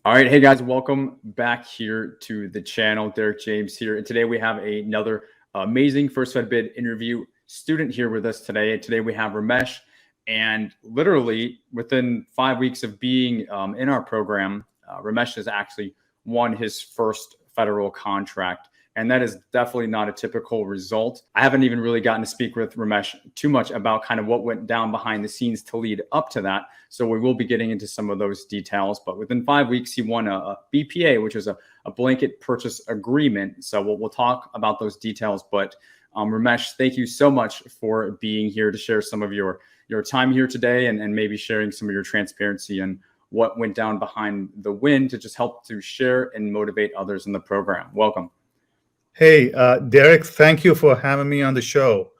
All right, hey guys, welcome back here to the channel. Derek James here, and today we have another amazing FirstFedBid interview student here with us today. And today we have Ramesh, and literally within 5 weeks of being in our program, Ramesh has actually won his first federal contract. And that is definitely not a typical result. I haven't even really gotten to speak with Ramesh too much about kind of what went down behind the scenes to lead up to that. So we will be getting into some of those details. But within 5 weeks, he won a BPA, which is a blanket purchase agreement. So we'll talk about those details. But Ramesh, thank you so much for being here to share some of your time here today and maybe sharing some of your transparency and what went down behind the win to just help to share and motivate others in the program. Welcome. Hey, Derek, thank you for having me on the show.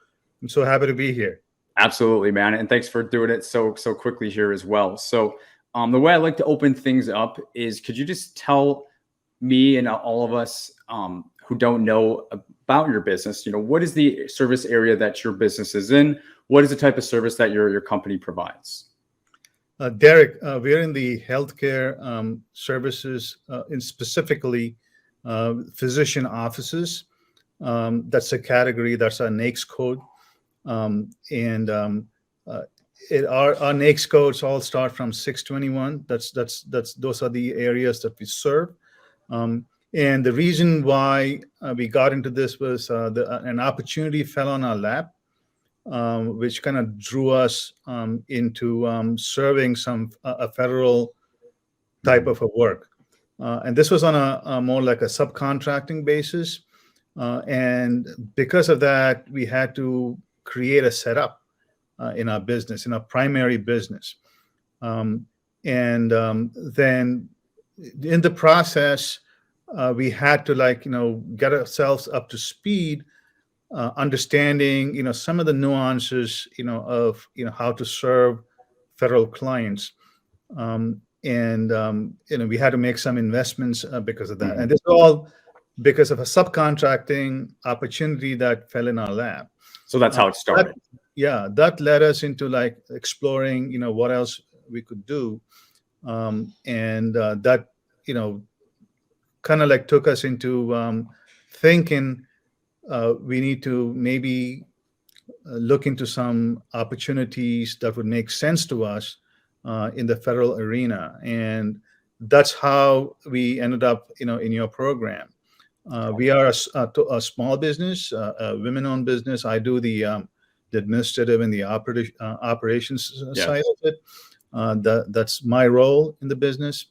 I'm so happy to be here. Absolutely, man. And thanks for doing it so quickly here as well. So the way I like to open things up is, could you just tell me and all of us who don't know about your business, what is the service area that your business is in? What is the type of service that your company provides? Derek, we're in the healthcare services, in specifically physician offices. That's a category. That's our NAICS code, our NAICS codes all start from 621. Those are the areas that we serve. And the reason why we got into this was an opportunity fell on our lap, which kind of drew us into serving a federal type of a work. And this was on a more like a subcontracting basis. And because of that, we had to create a setup in our business, in our primary business. Then in the process, we had to get ourselves up to speed, understanding, some of the nuances, of, how to serve federal clients. We had to make some investments because of that. And this is all because of a subcontracting opportunity that fell in our lap. So that's how it started. That led us into exploring, what else we could do. That, kind of took us into thinking we need to maybe look into some opportunities that would make sense to us in the federal arena. And that's how we ended up, in your program. We are a small business, a women-owned business. I do the administrative and the operations side of it. That's my role in the business.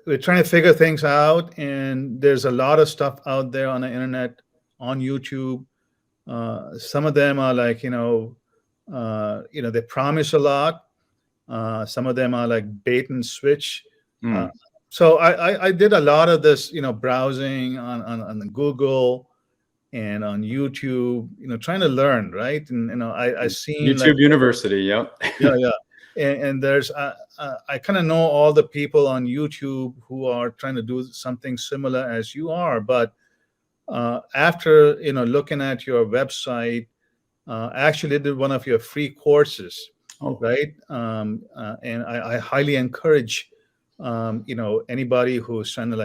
We're trying to figure things out, and there's a lot of stuff out there on the internet, on YouTube. Some of them are they promise a lot. Some of them are like bait and switch. So I did a lot of this, browsing on Google and on YouTube, trying to learn, right? And I seen YouTube University, yeah. And there's I kind of know all the people on YouTube who are trying to do something similar as you are, but after looking at your website, I actually did one of your free courses, right? And I highly encourage anybody who's trying to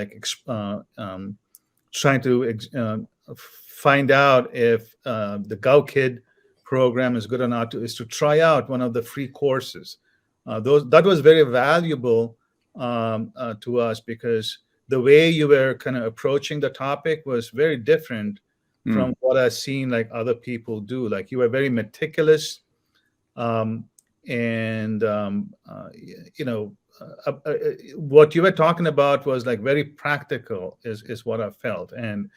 find out if the GovKid program is good or not, is to try out one of the free courses. That was very valuable to us, because the way you were kind of approaching the topic was very different from what I've seen other people do. You were very meticulous, what you were talking about was very practical, is what I felt. And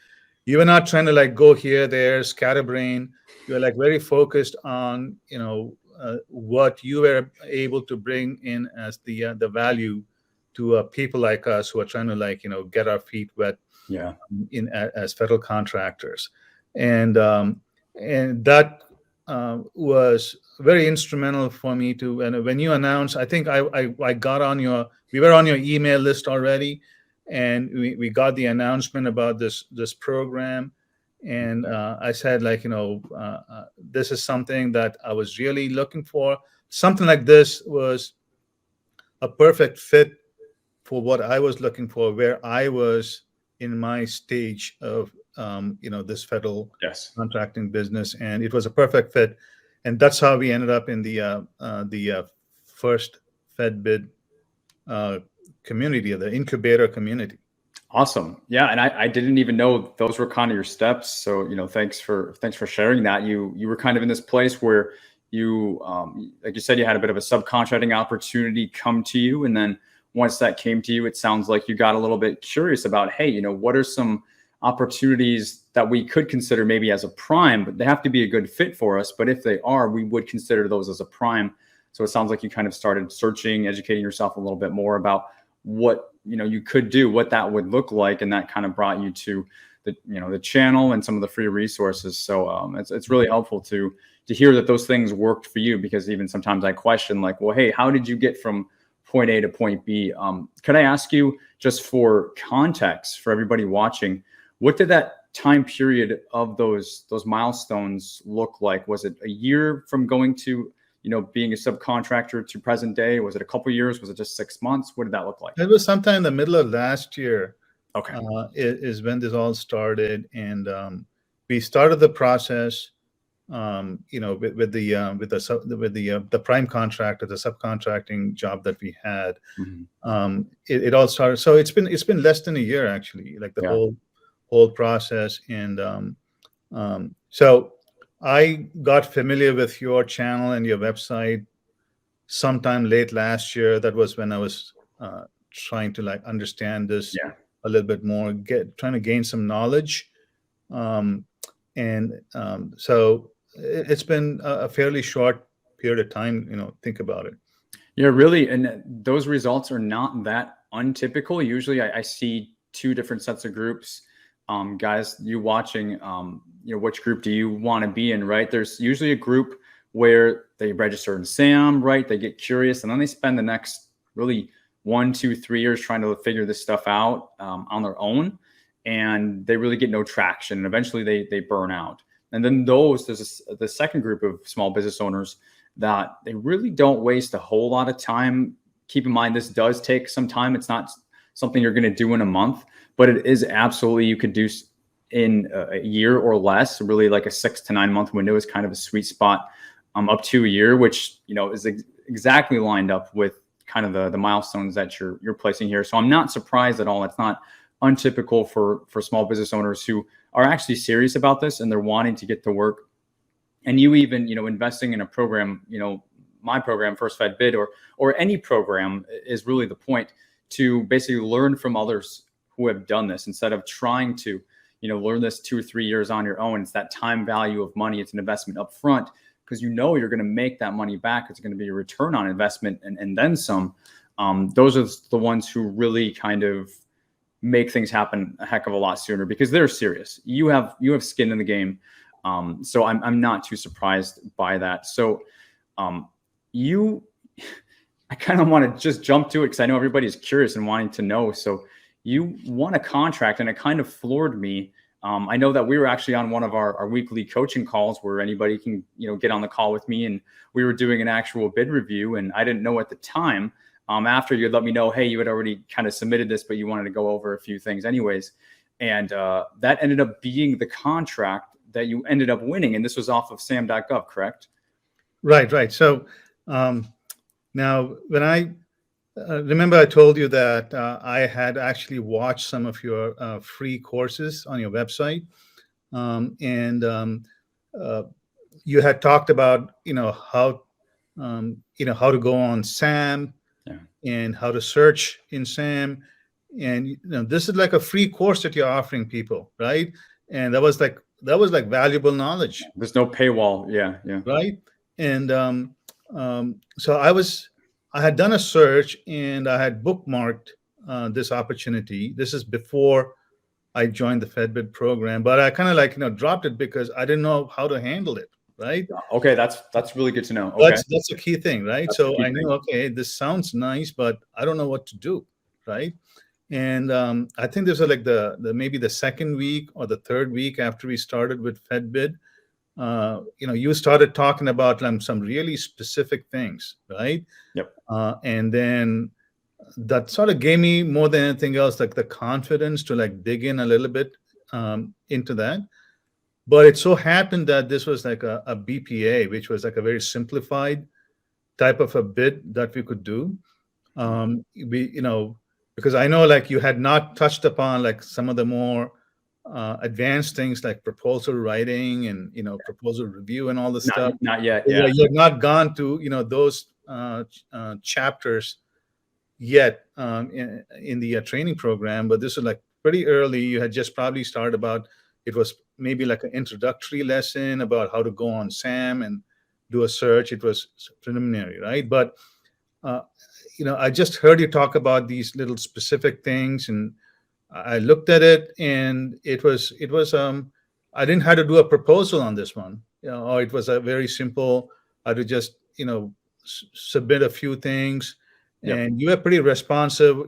you were not trying to go here, there, scatterbrain. You were very focused on what you were able to bring in as the value to people like us who are trying to get our feet wet as federal contractors. And that was very instrumental for me to. And when you announced, I think I got on we were on your email list already, and we got the announcement about this program. And I said, this is something that I was really looking for. Something like this was a perfect fit for what I was looking for, where I was in my stage of this federal Yes. contracting business, and it was a perfect fit. And that's how we ended up in the first FedBid community, or the incubator community. Awesome. Yeah. And I didn't even know those were kind of your steps. So, thanks for sharing that. You were kind of in this place where you, like you said, you had a bit of a subcontracting opportunity come to you. And then once that came to you, it sounds like you got a little bit curious about, hey, what are some opportunities that we could consider maybe as a prime, but they have to be a good fit for us. But if they are, we would consider those as a prime. So it sounds like you kind of started searching, educating yourself a little bit more about what you could do, what that would look like, and that kind of brought you to the channel and some of the free resources. So it's really helpful to hear that those things worked for you, because even sometimes I question, like, well, hey, how did you get from point A to point B? Could I ask you, just for context for everybody watching, what did that time period of those milestones look like? Was it a year from going to being a subcontractor to present day? Was it a couple years? Was it just 6 months? What did that look like? It was sometime in the middle of last year. Okay. Is when this all started, and we started the process, with the prime contractor, the subcontracting job that we had. Mm-hmm. It all started. So it's been less than a year, actually, like the whole process. And so I got familiar with your channel and your website sometime late last year. That was when I was trying to understand this a little bit more, trying to gain some knowledge. So it's been a fairly short period of time, think about it. Yeah, really. And those results are not that untypical. Usually I see two different sets of groups. Guys, you watching, which group do you want to be in, right? There's usually a group where they register in SAM, right? They get curious, and then they spend the next really 1, 2, 3 years trying to figure this stuff out on their own. And they really get no traction. And eventually they burn out. And then there's the second group of small business owners that they really don't waste a whole lot of time. Keep in mind, this does take some time. It's not something you're going to do in a month, but it is absolutely, you could do in a year or less. Really, like a 6 to 9 month window is kind of a sweet spot, up to a year, which is exactly lined up with kind of the milestones that you're placing here. So I'm not surprised at all. It's not untypical for small business owners who are actually serious about this and they're wanting to get to work. And you even, investing in a program, my program, FirstFedBid, or any program, is really the point, to basically learn from others who have done this, instead of trying to, learn this 2 or 3 years on your own. It's that time value of money. It's an investment up front, because you're going to make that money back. It's going to be a return on investment and then some. Those are the ones who really kind of make things happen a heck of a lot sooner, because they're serious. You have skin in the game. So I'm not too surprised by that. So I kind of want to just jump to it, because I know everybody's curious and wanting to know. So you won a contract, and it kind of floored me. I know that we were actually on one of our weekly coaching calls where anybody can, get on the call with me, and we were doing an actual bid review. And I didn't know at the time, after you had let me know, hey, you had already kind of submitted this, but you wanted to go over a few things anyways. And that ended up being the contract that you ended up winning. And this was off of SAM.gov, correct? Right. So now, when I remember, I told you that I had actually watched some of your free courses on your website. And you had talked about, how to go on SAM, and how to search in SAM. And this is like a free course that you're offering people, right? And that was like valuable knowledge. There's no paywall. Yeah. Right. And so I had done a search, and I had bookmarked this opportunity. This is before I joined the FedBid program, but I kind of dropped it because I didn't know how to handle it. Right. Okay. That's really good to know. Okay. That's a key thing. Right. So I knew, okay, this sounds nice, but I don't know what to do. Right. And I think this was like maybe the second week or the third week after we started with FedBid. you started talking about some really specific things, right? Yep. And then that sort of gave me more than anything else, like the confidence to like dig in a little bit into that. But it so happened that this was like a BPA, which was like a very simplified type of a bid that we could do. Because I know like you had not touched upon like some of the more advanced things like proposal writing and proposal review and all the stuff. Not yet. Yeah, Yeah. you had not gone to those chapters yet in the training program, but this was like pretty early. You had just probably started about, it was maybe like an introductory lesson about how to go on SAM and do a search. It was preliminary, right? But I just heard you talk about these little specific things, and I looked at it, and it was I didn't have to do a proposal on this one, or it was a very simple. I had to just submit a few things. Yep. And you were pretty responsive.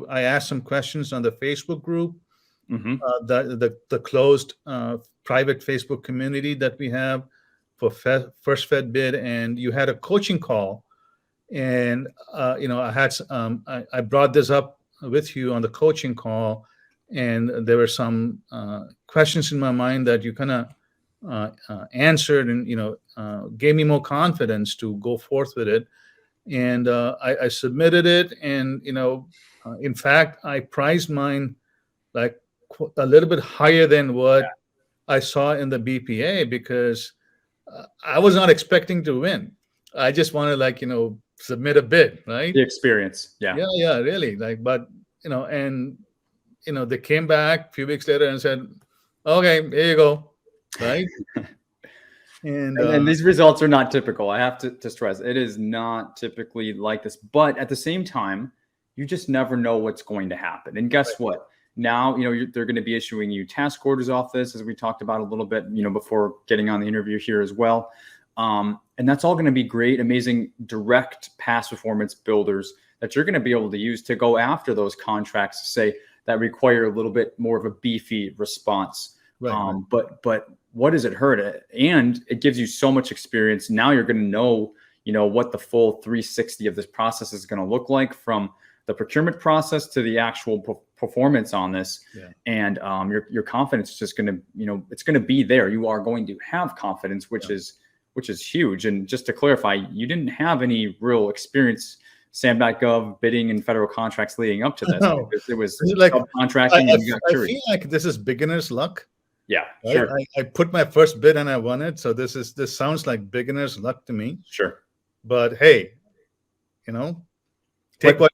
I asked some questions on the Facebook group, the closed private Facebook community that we have for FirstFedBid, and you had a coaching call. And I brought this up with you on the coaching call, and there were some questions in my mind that you kind of answered, and gave me more confidence to go forth with it. And I submitted it, and in fact, I priced mine like a little bit higher than what I saw in the BPA, because I was not expecting to win. I just wanted submit a bid, right? The experience, yeah, really. But they came back a few weeks later and said, "Okay, here you go," right? And these results are not typical. I have to stress, it is not typically like this. But at the same time, you just never know what's going to happen. And guess what? Now, they're going to be issuing you task orders off this, as we talked about a little bit, before getting on the interview here as well. And that's all going to be great, amazing, direct past performance builders that you're going to be able to use to go after those contracts, say, that require a little bit more of a beefy response. Right. But what does it hurt? And it gives you so much experience. Now you're going to know, what the full 360 of this process is going to look like, from the procurement process to the actual performance on this. Yeah. And your confidence is just going to, it's going to be there. You are going to have confidence, which is huge. And just to clarify, you didn't have any real experience SAM.gov bidding and federal contracts leading up to this. No. It was like contracting. I feel like this is beginner's luck. Yeah, right? Sure. I put my first bid and I won it. So this sounds like beginner's luck to me. Sure. But hey, take what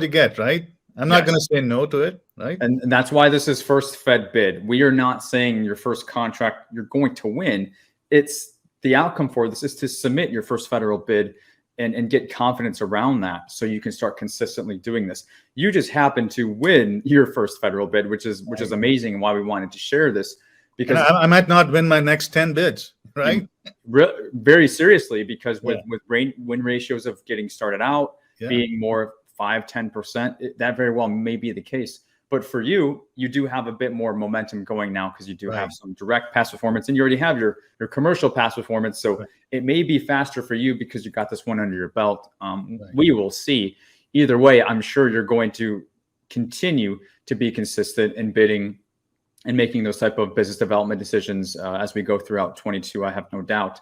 you get, right? I'm not going to say no to it, right? And that's why this is FirstFedBid. We are not saying your first contract you're going to win. It's the outcome for this is to submit your first federal bid and get confidence around that, so you can start consistently doing this. You just happen to win your first federal bid, which is amazing, and why we wanted to share this, because I might not win my next 10 bids, right? Very seriously, because with win ratios of getting started out being more 5-10%, that very well may be the case. But for you do have a bit more momentum going now, because you do have some direct past performance, and you already have your commercial past performance. So it may be faster for you because you got this one under your belt. We will see. Either way, I'm sure you're going to continue to be consistent in bidding and making those type of business development decisions as we go throughout 22. I have no doubt.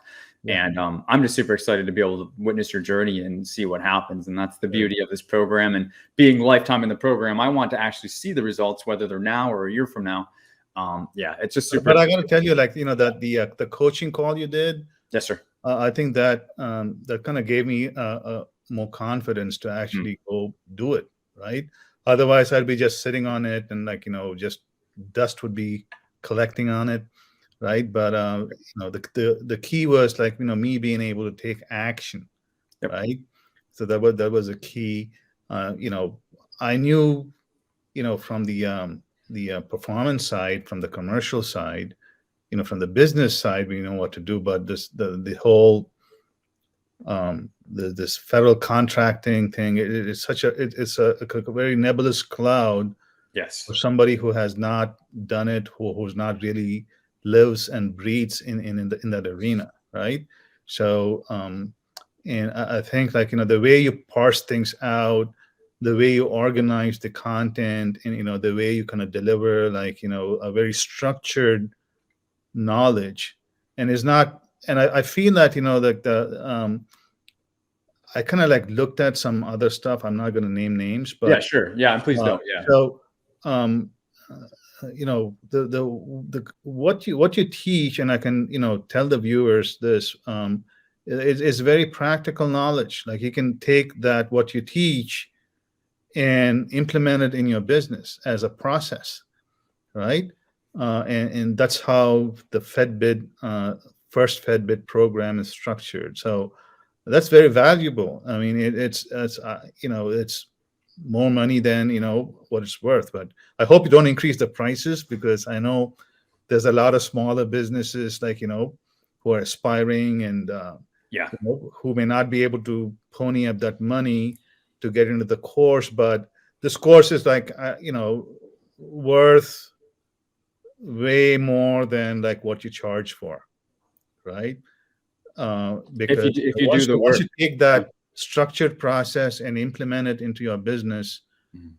And I'm just super excited to be able to witness your journey and see what happens. And that's the beauty of this program, and being lifetime in the program. I want to actually see the results, whether they're now or a year from now. It's just super. But I got to tell you, that the coaching call you did. Yes, sir. I think that that kind of gave me more confidence to actually go do it. Right. Otherwise, I'd be just sitting on it, and just dust would be collecting on it. Right. But, the key was me being able to take action. Yep. Right. So that was a key. I knew, from the performance side, from the commercial side, from the business side, we know what to do. But the whole this federal contracting thing, it's a very nebulous cloud. Yes. For somebody who has not done it, who's not really lives and breathes in that arena, right? So and I think, like, the way you parse things out, the way you organize the content, and the way you kind of deliver, like, a very structured knowledge, and is not. And I feel that, that I kind of like looked at some other stuff. I'm not going to name names, Yeah, but sure. Yeah, and please don't. Yeah. so the what you teach, and I can tell the viewers this, is very practical knowledge. Like, you can take that, what you teach, and implement it in your business as a process, right? And that's how the FedBid FirstFedBid program is structured. So that's very valuable. I mean, it's it's more money than what it's worth. But I hope you don't increase the prices, because I know there's a lot of smaller businesses, like, who are aspiring, and Yeah. who may not be able to pony up that money to get into the course. But this course is like worth way more than like what you charge for, right? Because If you do the once work. you take that structured process and implement it into your business,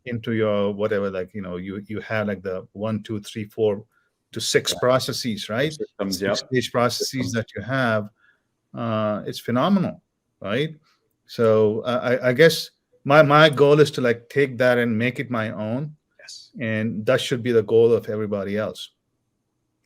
into your whatever, like, you have like the 1, 2, 3, 4 to 6 processes, right? Systems, yep. 6-stage processes Systems. that you have. It's phenomenal, right? So I guess my goal is to like take that and make it my own. Yes. And that should be the goal of everybody else.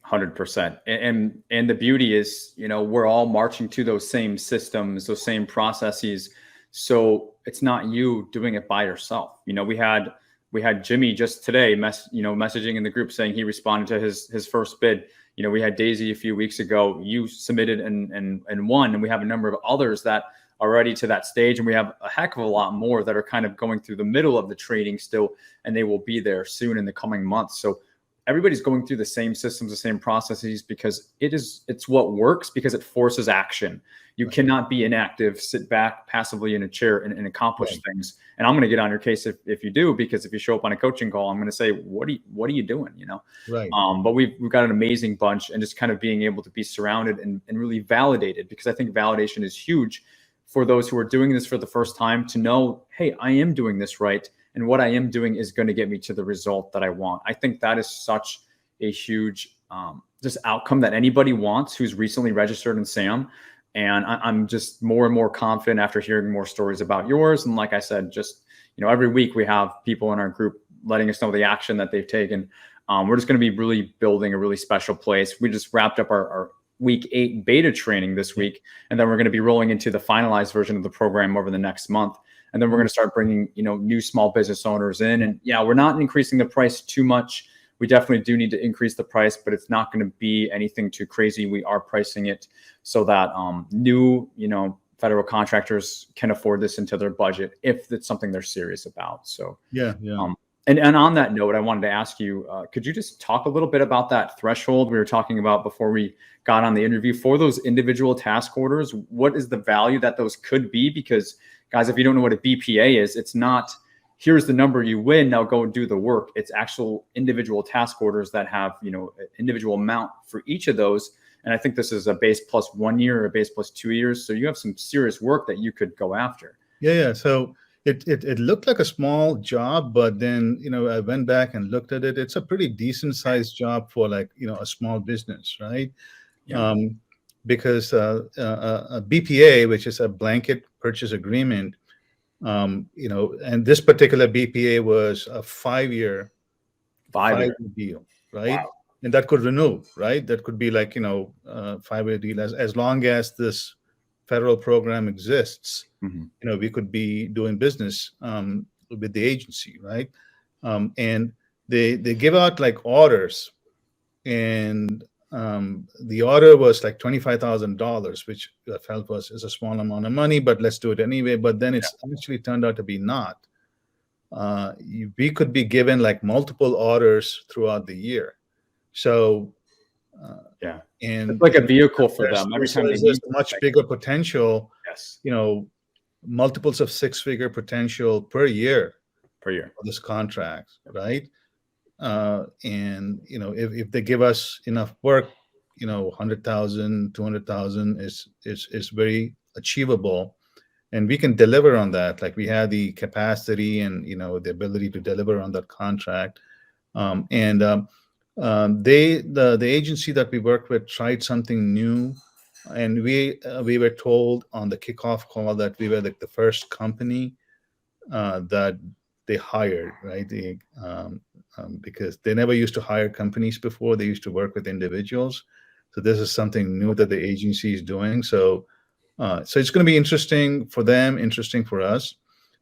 100%. And the beauty is, we're all marching to those same systems, those same processes. So it's not you doing it by yourself. We had Jimmy just today messaging in the group saying he responded to his first bid. We had Daisy a few weeks ago. You submitted and won, and we have a number of others that are ready to that stage, and we have a heck of a lot more that are kind of going through the middle of the training still, and they will be there soon in the coming months. So everybody's going through the same systems, the same processes, because it's what works, because it forces action. You cannot be inactive, sit back passively in a chair and accomplish things. And I'm going to get on your case if you do, because if you show up on a coaching call, I'm going to say, what are you doing? Right. But we've got an amazing bunch, and just kind of being able to be surrounded and really validated, because I think validation is huge for those who are doing this for the first time, to know, hey, I am doing this right, and what I am doing is going to get me to the result that I want. I think that is such a huge just outcome that anybody wants who's recently registered in SAM. And I'm just more and more confident after hearing more stories about yours. And like I said, just, every week we have people in our group letting us know the action that they've taken. We're just going to be really building a really special place. We just wrapped up our week 8 beta training this week, and then we're going to be rolling into the finalized version of the program over the next month. And then we're going to start bringing, new small business owners in. And yeah, we're not increasing the price too much. We definitely do need to increase the price, but it's not going to be anything too crazy. We are pricing it so that new, federal contractors can afford this into their budget if it's something they're serious about. So Yeah. And on that note, I wanted to ask you, could you just talk a little bit about that threshold we were talking about before we got on the interview for those individual task orders? What is the value that those could be? Because guys, if you don't know what a BPA is, it's not, here's the number you win, now go and do the work. It's actual individual task orders that have, an individual amount for each of those. And I think this is a base plus 1 year or a base plus 2 years. So you have some serious work that you could go after. Yeah. So it looked like a small job, but then, I went back and looked at it. It's a pretty decent sized job for like, a small business, right? Yeah. Because a BPA, which is a blanket purchase agreement, and this particular BPA was a 5-year deal, right? Wow. And that could renew, right? That could be like, 5-year deal as long as this federal program exists. Mm-hmm. We could be doing business with the agency, right? And they give out like orders, and the order was like $25,000, which I felt is a small amount of money, but let's do it anyway. But then it's actually turned out to be not. We could be given like multiple orders throughout the year. So and it's like a vehicle for them. Every time there's much bigger potential. Yes. Multiples of 6-figure potential per year for this contract, right? And if they give us enough work 100,000, 200,000 is very achievable, and we can deliver on that. Like we have the capacity and the ability to deliver on that contract. The agency that we worked with tried something new, and we were told on the kickoff call that we were like the first company that they hired, right? Because they never used to hire companies before. They used to work with individuals. So this is something new that the agency is doing. So it's going to be interesting for them, interesting for us.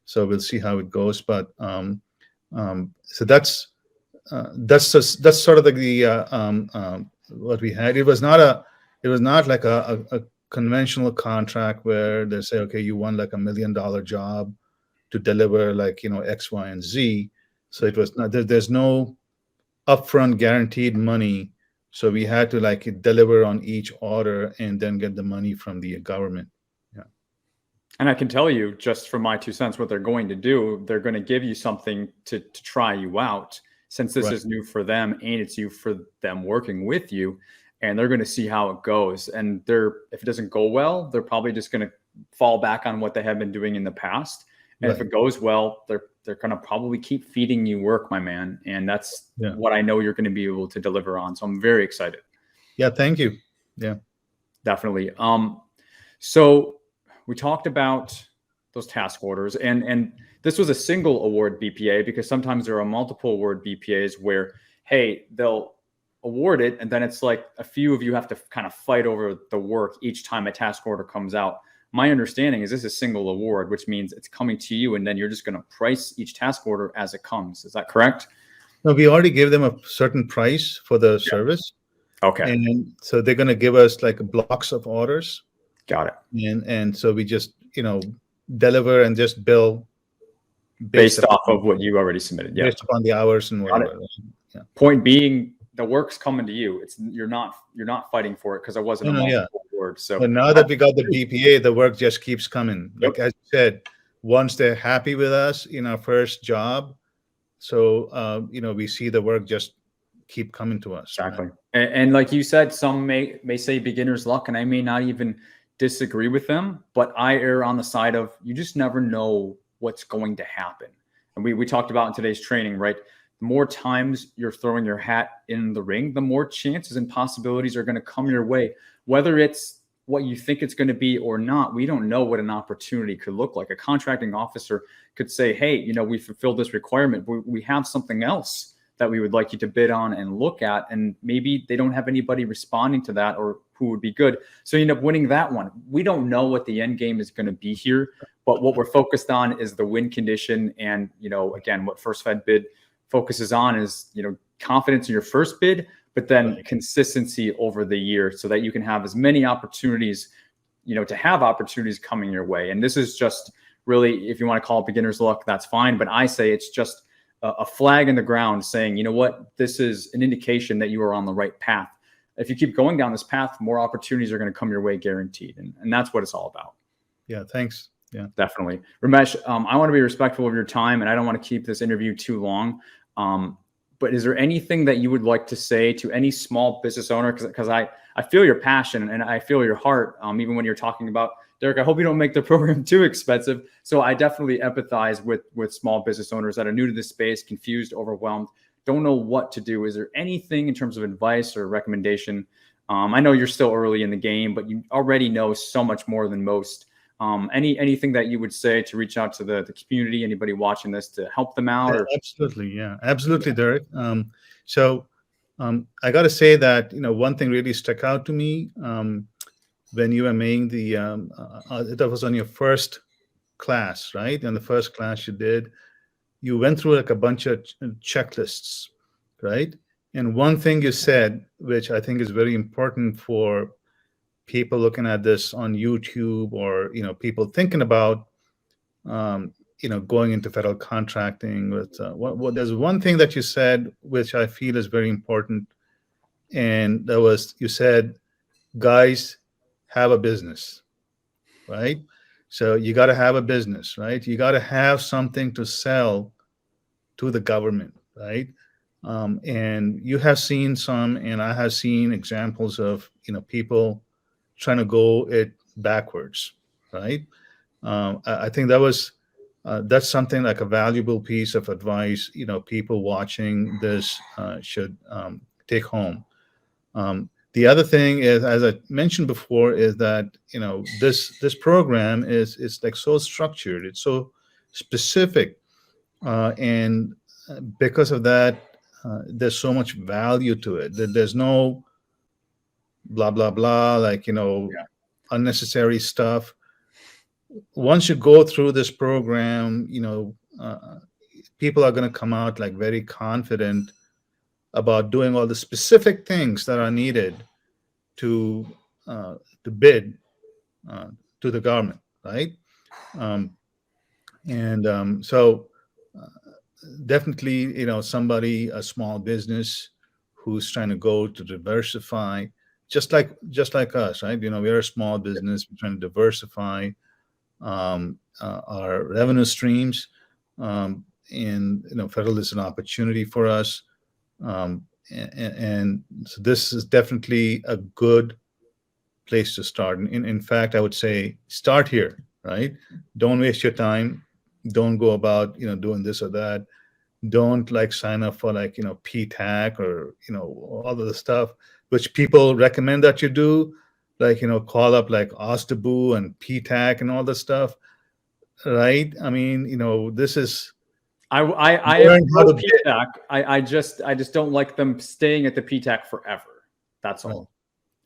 So we'll see how it goes. But so that's sort of what we had. It was not like a conventional contract where they say, okay, you won like $1 million job to deliver like X, Y, and Z. So it was not, there's no upfront guaranteed money. So we had to like deliver on each order and then get the money from the government. Yeah. And I can tell you, just from my 2 cents, what they're going to do, they're going to give you something to try you out, since this is new for them and it's new for them working with you, and they're going to see how it goes. And if it doesn't go well, they're probably just going to fall back on what they have been doing in the past. And if it goes well, they're going to probably keep feeding you work, my man. And that's what I know you're going to be able to deliver on. So I'm very excited. Yeah, thank you. Yeah, definitely. So we talked about those task orders, and this was a single award BPA, because sometimes there are multiple award BPAs where, hey, they'll award it, and then it's like a few of you have to kind of fight over the work each time a task order comes out. My understanding is this is a single award, which means it's coming to you, and then you're just going to price each task order as it comes. Is that correct? No, we already gave them a certain price for the service. Okay. And so they're going to give us like blocks of orders. Got it. And so we just, deliver and just bill based off of what you already submitted. Yeah. Based upon the hours and whatever. Yeah. Point being, the work's coming to you. You're not fighting for it because it wasn't a multiple award. So but now that we got the BPA, the work just keeps coming. Like as you said, once they're happy with us in our first job, so we see the work just keep coming to us. Exactly. Right? And like you said, some may say beginner's luck, and I may not even disagree with them, but I err on the side of you just never know what's going to happen. And we talked about in today's training, right? The more times you're throwing your hat in the ring, the more chances and possibilities are going to come your way, whether it's what you think it's going to be or not. We don't know what an opportunity could look like. A contracting officer could say, hey, we fulfilled this requirement, but we have something else that we would like you to bid on and look at. And maybe they don't have anybody responding to that or who would be good. So you end up winning that one. We don't know what the end game is going to be here, but what we're focused on is the win condition. And, again, what FirstFedBid focuses on is, confidence in your first bid, but then consistency over the year so that you can have as many opportunities, to have opportunities coming your way. And this is just really, if you want to call it beginner's luck, that's fine. But I say it's just a flag in the ground saying, you know what, this is an indication that you are on the right path. If you keep going down this path, more opportunities are going to come your way, guaranteed. And that's what it's all about. Yeah, thanks. Yeah, definitely. Ramesh, I want to be respectful of your time, and I don't want to keep this interview too long. But is there anything that you would like to say to any small business owner? Because I feel your passion and I feel your heart, even when you're talking about, Derek, I hope you don't make the program too expensive. So I definitely empathize with small business owners that are new to this space, confused, overwhelmed, don't know what to do. Is there anything in terms of advice or recommendation? I know you're still early in the game, but you already know so much more than most. Anything that you would say to reach out to the community, anybody watching this, to help them out? Yeah, absolutely. Yeah, absolutely, Derek. So I got to say that, one thing really stuck out to me when you were making that was on your first class, right? And the first class you did, you went through like a bunch of checklists, right? And one thing you said, which I think is very important for people looking at this on YouTube, or people thinking about going into federal contracting. With there's one thing that you said which I feel is very important, and that was, you said, guys, have a business, right? So you got to have a business, right? You got to have something to sell to the government, right? And you have seen some, and I have seen examples of people trying to go it backwards, right? I think that's something like a valuable piece of advice. People watching this should take home. The other thing is, as I mentioned before, is that this program is like so structured, it's so specific, and because of that, there's so much value to it. There's no blah blah blah, like Yeah. unnecessary stuff. Once you go through this program, people are going to come out like very confident about doing all the specific things that are needed to bid uh, to the government, right? Um, and so definitely, somebody, a small business who's trying to go to diversify, just like us, right? We're a small business. We're trying to diversify our revenue streams, and federal is an opportunity for us, and so this is definitely a good place to start. And in fact, I would say start here, right? Don't waste your time. Don't go about doing this or that. Don't like sign up for like PTAC or all of the stuff which people recommend that you do, like call up like Ostabu and PTAC and all the stuff, right? I mean, this is I am learn how pro to bid. PTAC. I just don't like them staying at the PTAC forever. That's all.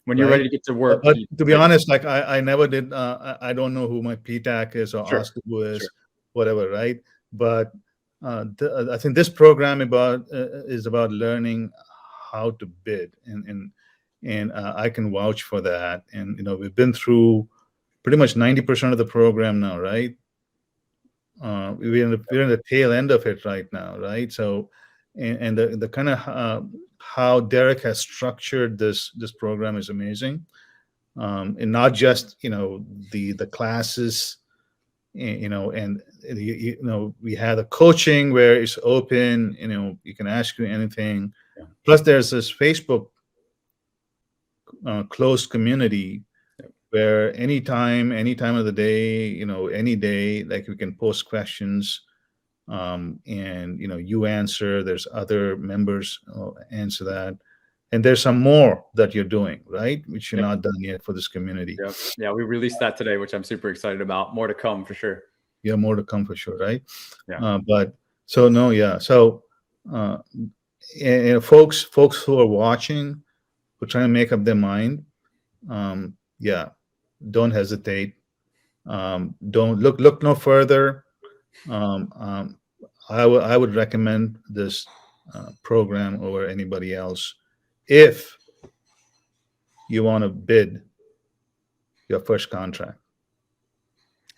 When you're Right. ready to get to work. But to be honest, like I never did. I don't know who my PTAC is or Sure. Ostabu is, Sure. whatever, right? But I think this program is about learning how to bid, and I can vouch for that. And we've been through pretty much 90% of the program now, right? We're in the tail end of it right now, right? So, and the kind of how Derek has structured this program is amazing, and not just the classes, and we have the coaching where it's open. You can ask you anything. Yeah. Plus, there's this Facebook closed community where any time of the day, any day, like we can post questions, and you answer. There's other members answer that, and there's some more that you're doing, right, which you're not done yet for this community. Yeah, we released that today, which I'm super excited about. More to come for sure. Yeah, more to come for sure, right? Yeah. But so no, yeah. So and folks who are watching, who are trying to make up their mind, yeah, don't hesitate. Don't look no further. I would recommend this program over anybody else if you want to bid your first contract.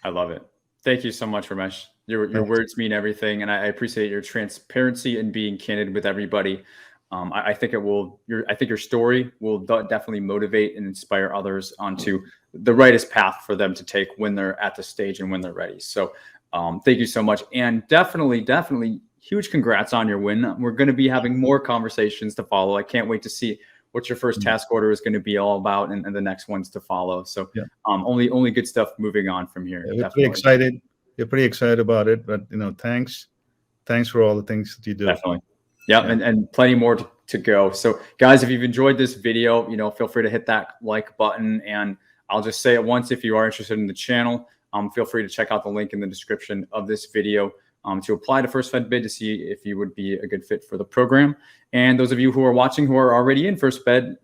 I love it. Thank you so much, Ramesh. Your words mean everything, and I appreciate your transparency and being candid with everybody. I think your story will definitely motivate and inspire others onto the rightest path for them to take when they're at the stage and when they're ready. So thank you so much. And definitely huge congrats on your win. We're going to be having more conversations to follow. I can't wait to see what your first task order is going to be all about, and the next ones to follow. So only good stuff moving on from here. Yeah, we're pretty excited. We're pretty excited about it, but thanks for all the things that you do. Definitely. Yeah. And plenty more to go. So guys, if you've enjoyed this video, feel free to hit that like button, and I'll just say it once. If you are interested in the channel, feel free to check out the link in the description of this video to apply to FirstFedBid to see if you would be a good fit for the program. And those of you who are watching who are already in FirstFedBid,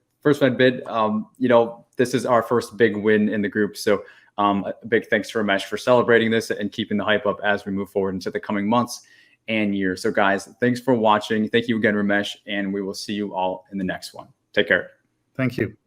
this is our first big win in the group. So a big thanks to Ramesh for celebrating this and keeping the hype up as we move forward into the coming months and years. So guys, thanks for watching. Thank you again, Ramesh, and we will see you all in the next one. Take care. Thank you.